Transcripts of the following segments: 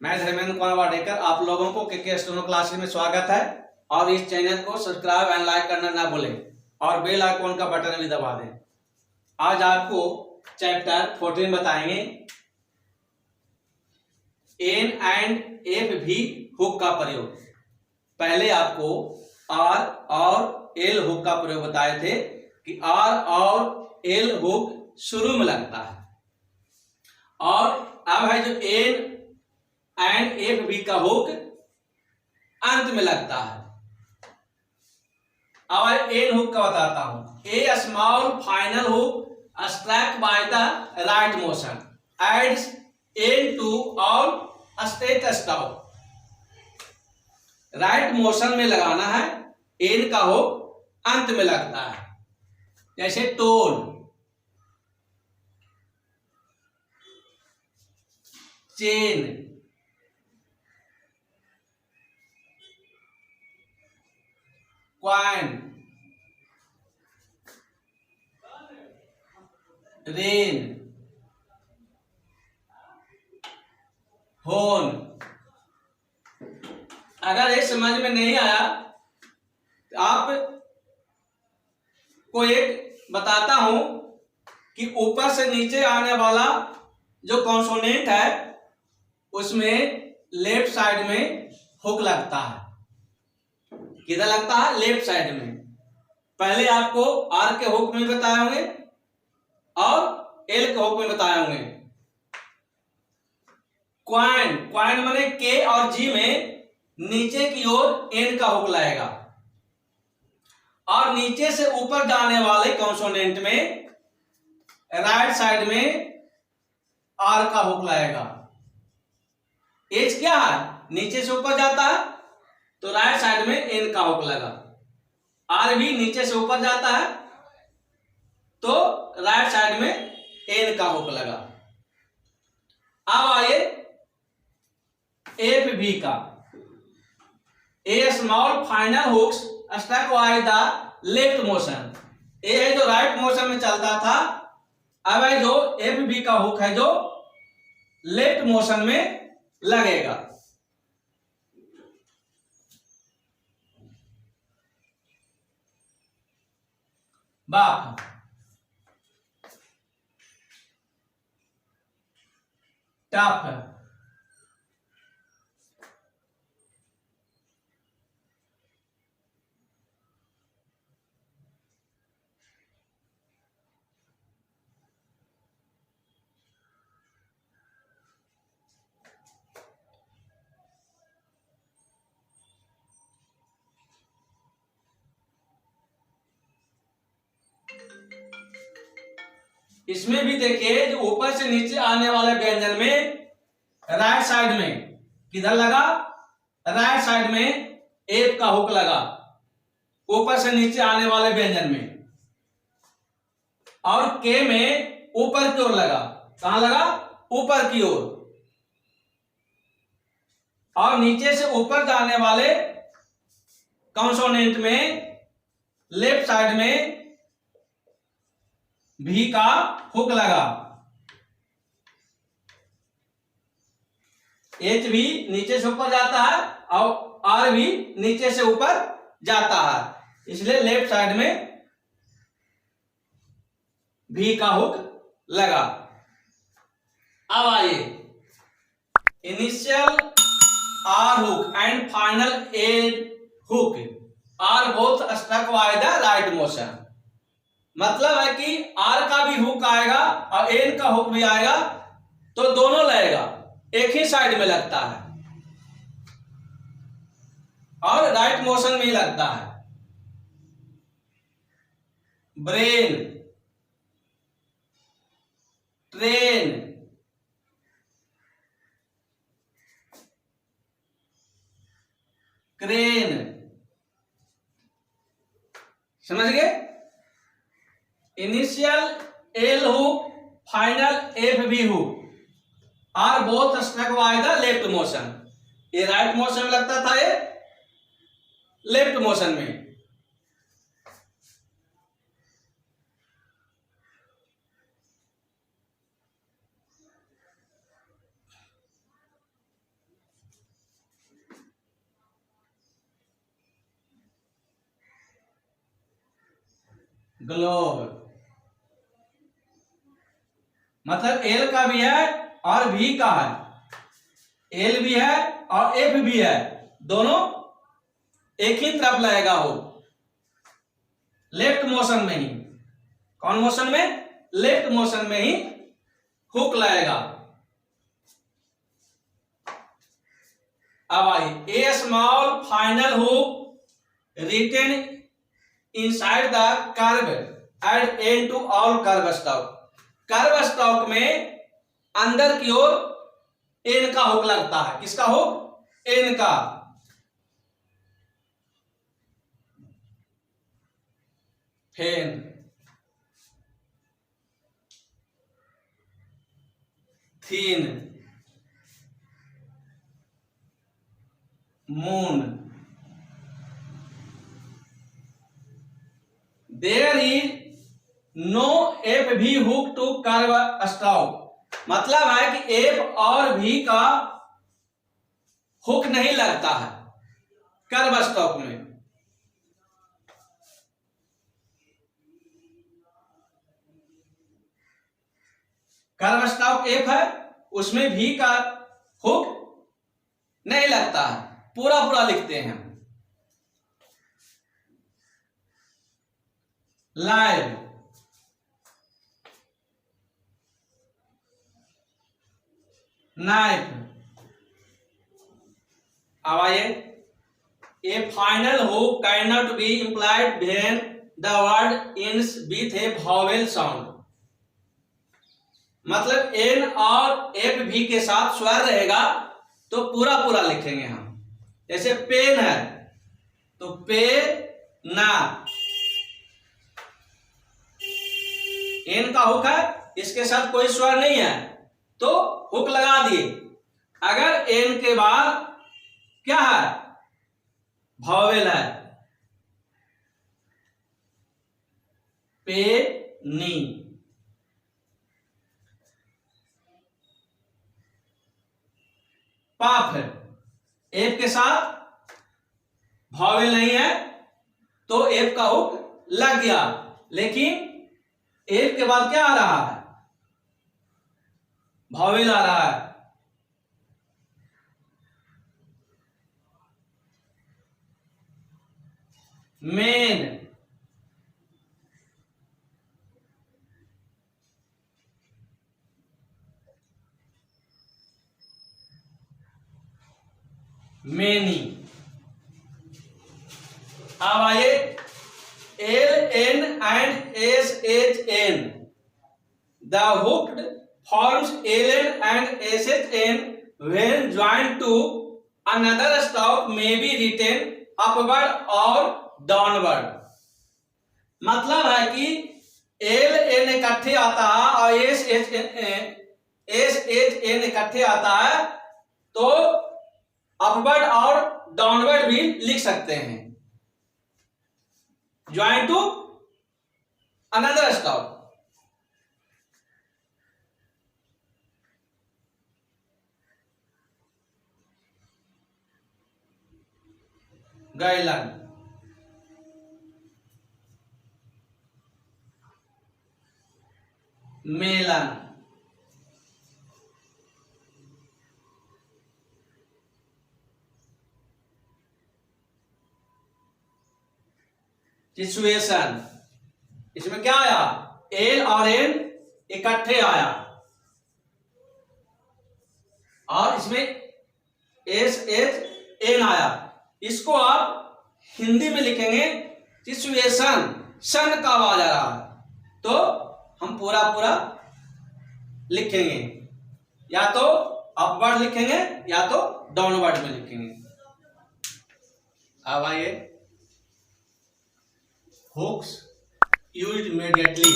मैं धर्मेंद्र कुमार वाडेकर, आप लोगों को के स्टोनो क्लासेस में स्वागत है। और इस चैनल को सब्सक्राइब एंड लाइक करना ना भूलें और बेल आइकॉन का बटन भी दबा दें। आज आपको चैप्टर 14 बताएंगे, N and F V hook का प्रयोग। पहले आपको आर और एल हुक का प्रयोग बताए थे कि आर और एल हुक शुरू में लगता है, और अब है जो एन एंड एफ भी का हुक अंत में लगता है। अब एन हुक का बताता हूं। A small final hook struck by the right motion adds N to all straight stroke. Right motion में लगाना है, एन का हुक अंत में लगता है। जैसे टोल, चेन, क्वाइन, रेन, होन। अगर ये समझ में नहीं आया तो आप को एक बताता हूं कि ऊपर से नीचे आने वाला जो कॉन्सोनेंट है उसमें लेफ्ट साइड में हुक लगता है। किधर लगता है? लेफ्ट साइड में। पहले आपको आर के हुक में बताए होंगे और एल के हुक में बताए होंगे। क्वाइन, क्वाइन माने के और जी में नीचे की ओर एन का हुक लगेगा, और नीचे से ऊपर जाने वाले कॉन्सोनेंट में राइट साइड में आर का हुक लगेगा। एच क्या है? नीचे से ऊपर जाता है तो राइट साइड में एन का हुक लगा। आर भी नीचे से ऊपर जाता है तो राइट साइड में एन का हुक लगा। अब आइए एफ भी का। A small final hooks struck by the left motion. ए है जो राइट मोशन में चलता था, अब है जो एफ बी का हुक है जो लेफ्ट मोशन में लगेगा। बाप, टफ, इसमें भी देखिए जो ऊपर से नीचे आने वाले व्यंजन में राइट साइड में किधर लगा? राइट साइड में एफ का हुक लगा ऊपर से नीचे आने वाले व्यंजन में, और के में ऊपर की ओर लगा। कहां लगा? ऊपर की ओर। और नीचे से ऊपर जाने वाले कॉन्सोनेंट में लेफ्ट साइड में भी का हुक लगा। एच भी नीचे से ऊपर जाता है और आर भी नीचे से ऊपर जाता है, इसलिए लेफ्ट साइड में भी का हुक लगा। अब आइए initial R hook and final N hook are both stuck by the right motion. मतलब है कि आर का भी हुक आएगा और एन का हुक भी आएगा तो दोनों लगेगा, एक ही साइड में लगता है और राइट मोशन में ही लगता है। Brain, train, crane. समझ गए? Initial L hook, final F B hook are both struck by the left motion. ये राइट मोशन में लगता था, ये लेफ्ट मोशन में। ग्लोब। मतलब एल का भी है और भी का है, एल भी है और एफ भी है, दोनों एक ही तरफ लगेगा वो, लेफ्ट मोशन में ही। कौन मोशन में? लेफ्ट मोशन में ही हुक लगेगा। अब आइए, a small final hook written inside the curve adds N to all curve stroke. Curve stroke में अंदर की ओर एन का हुक लगता है। किसका हुक? एन का। Fen, thin, moon. There is no F V hook to curve stroke. मतलब है कि एफ और भी का हुक नहीं लगता है कर्व स्टॉक में। कर्व स्टॉक एफ है, उसमें भी का हुक नहीं लगता है। पूरा पूरा लिखते हैं। Live, knife. अब आइए, A final hook can not be implied when the word ends with A vowel sound. मतलब एन और एफ भी के साथ स्वर रहेगा तो पूरा पूरा लिखेंगे हम। जैसे पेन है तो पे ना, एन का हुक है, इसके साथ कोई स्वर नहीं है तो हुक लगा दिए। अगर एन के बाद क्या है? वॉवेल है, पे नी। पाफ है, एफ के साथ वॉवेल नहीं है तो एफ का हुक लग गया, लेकिन एफ के बाद क्या आ रहा है? वॉवेल आ रहा है। Men, many. अब आइए, L N and S H N. The hooked forms L N and S H N when joint to another stock may be written upward और डाउनवर्ड। मतलब है कि एल एन इकट्ठे आता है और एस एच एन इकट्ठे आता है तो अपवर्ड और डाउनवर्ड भी लिख सकते हैं। Join to another stroke. Gallon, melon, situation. इसमें क्या आया? एल और एन इकट्ठे आया और इसमें एस एच एन आया। इसको आप हिंदी में लिखेंगे सिचुएशन, सन का आवाज आ रहा है तो हम पूरा पूरा लिखेंगे, या तो अपवर्ड लिखेंगे या तो डाउनवर्ड में लिखेंगे। अब आइए, hooks used immediately.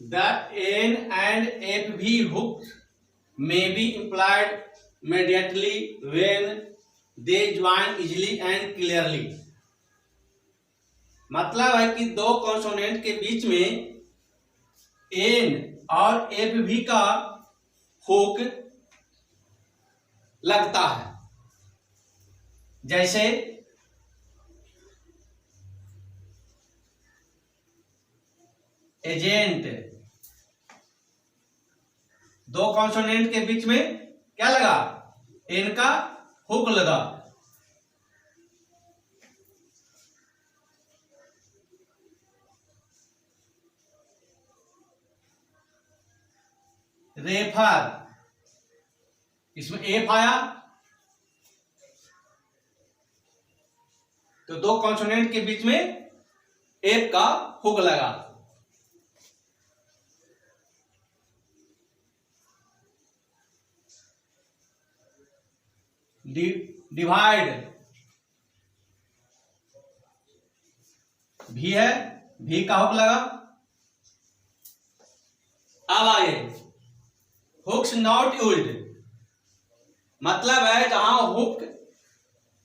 The N and FV hooks may be implied immediately when they join easily and clearly. मतलब है कि दो कॉन्सोनेंट के बीच में एन और एफ का हुक लगता है। जैसे एजेंट। दो कॉन्सोनेंट के बीच में क्या लगा, एन का हुक लगा। रेफर, इसमें एफ आया तो दो कॉन्सोनेंट के बीच में एफ का हुक लगा। डिवाइड, भी है, भी का हुक लगा। अब आए हुक्स नॉट यूज्ड, मतलब है जहां हुक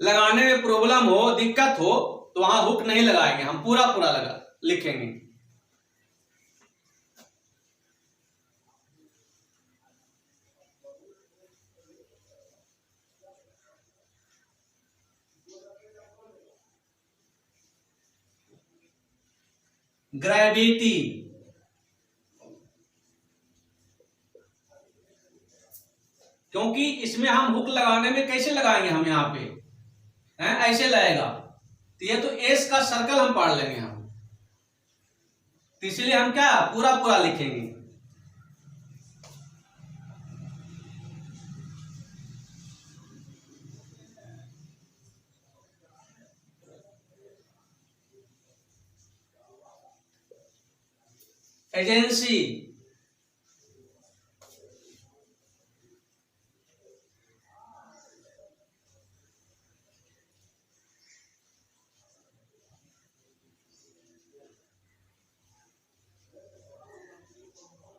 लगाने में प्रॉब्लम हो, दिक्कत हो, तो वहां हुक नहीं लगाएंगे, हम पूरा पूरा लगा लिखेंगे। ग्रेविटी, क्योंकि इसमें हम हुक लगाने में कैसे लगाएंगे, हम यहां पे हैं ऐसे लगेगा, तो ये तो एस का सर्कल हम पढ़ लेंगे हम, तो इसलिए हम क्या पूरा पूरा लिखेंगे। Agency,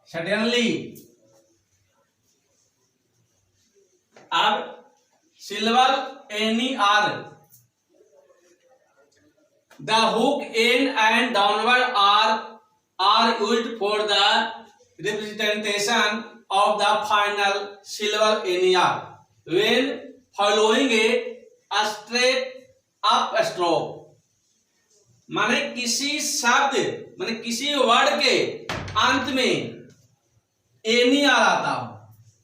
suddenly. अब syllable N R, the hook N and downward R used for the representation of the final syllable N R when following a straight up stroke. माने किसी शब्द, माने किसी वर्ड के अंत में एनी आर आता हो,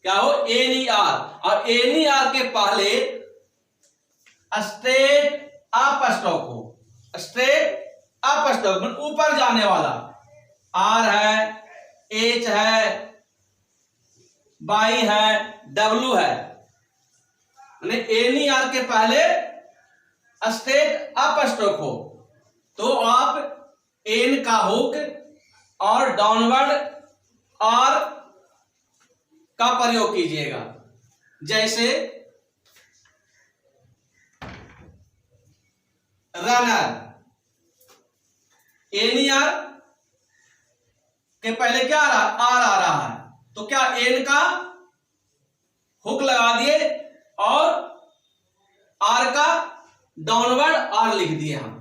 क्या हो, एनी आर, और एनी आर के पहले स्ट्रेट अप स्ट्रोक हो, स्ट्रेट अप स्ट्रोक मतलब ऊपर जाने वाला, आर है, एच है, बाई है, डब्ल्यू है, माने एनी आर के पहले स्ट्रेट अप स्ट्रोक हो तो आप एन का हुक और डाउनवर्ड आर का प्रयोग कीजिएगा। जैसे रनर, एन आर के पहले क्या आर आ रहा है, तो क्या एन का हुक लगा दिए और आर का डाउनवर्ड आर लिख दिए हम।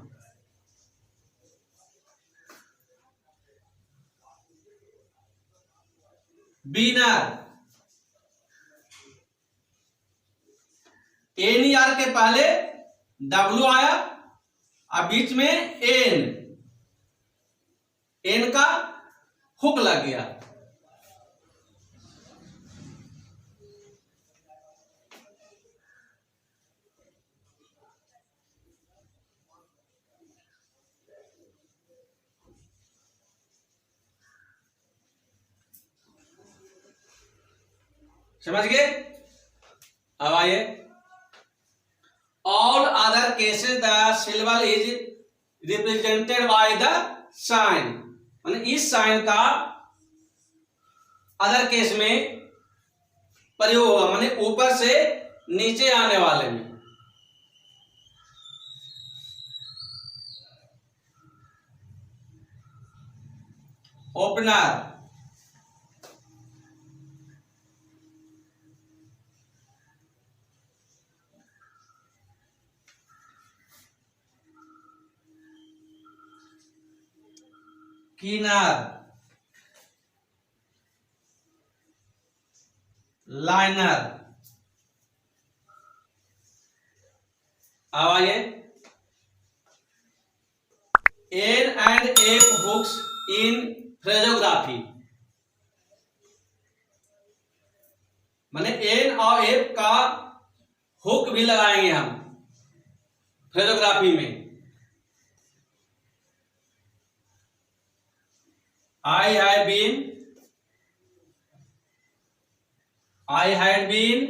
बीनर, एन आर के पहले डब्ल्यू आया और बीच में एन का हुक लग गया। समझ गए? अब आइए, all other cases the silver is represented by the sign, माने इस साइन का अदर केस में प्रयोग होगा, माने ऊपर से नीचे आने वाले में। ओपनर, किनर, लाइनर। अब आइए, N and F hooks in phraseography माने एन और एफ का हुक भी लगाएंगे हम फ्रेजोग्राफी में। I had been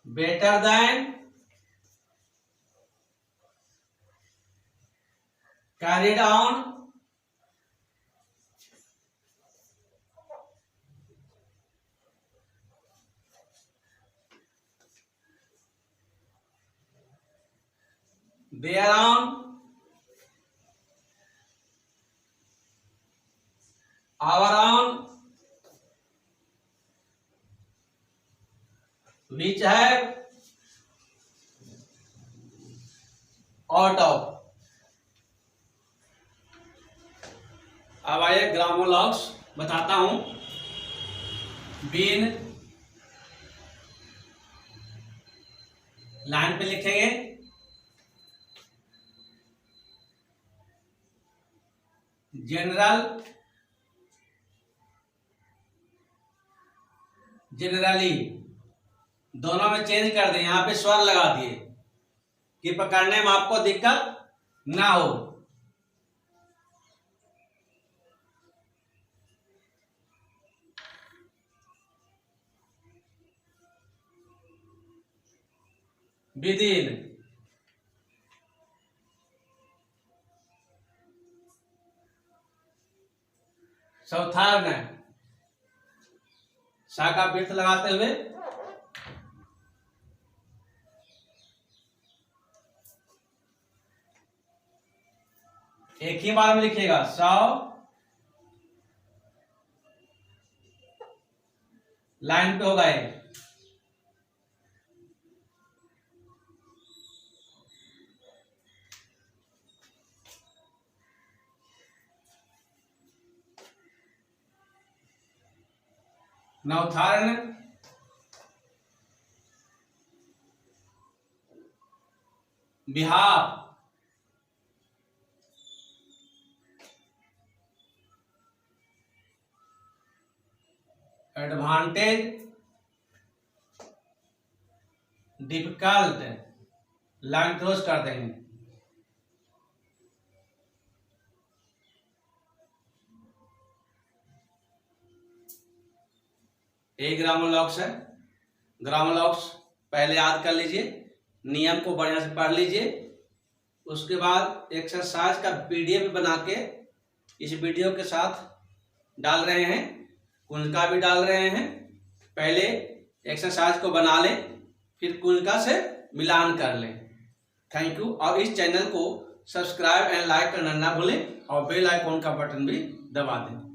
better than carried on thereon our own which have out of। अब आइए ग्रामोलॉग्स बताता हूं। बीन लाइन पे लिखेंगे, जनरल जनरली दोनों में चेंज कर दें, यहां पे स्वर लगा दिए कि पकड़ने में आपको दिक्कत ना हो। विदिन साउथर्न सा का वृत्त लगाते हुए एक ही बार में लिखिएगा। सौ लाइन पे होगा ये। Northern Bihar advantage difficult line cross कर देंगे। एक ग्रामोलॉग्स है। ग्रामोलॉग्स पहले याद कर लीजिए, नियम को बढ़िया से पढ़ लीजिए, उसके बाद एक्सरसाइज का पीडीएफ बना के इस वीडियो के साथ डाल रहे हैं, कुंजका भी डाल रहे हैं। पहले एक्सरसाइज को बना लें, फिर कुंजका से मिलान कर लें। Thank you. और इस चैनल को सब्सक्राइब एंड लाइक करना ना भूलें और बेल आइकॉन का बटन भी दबा दें।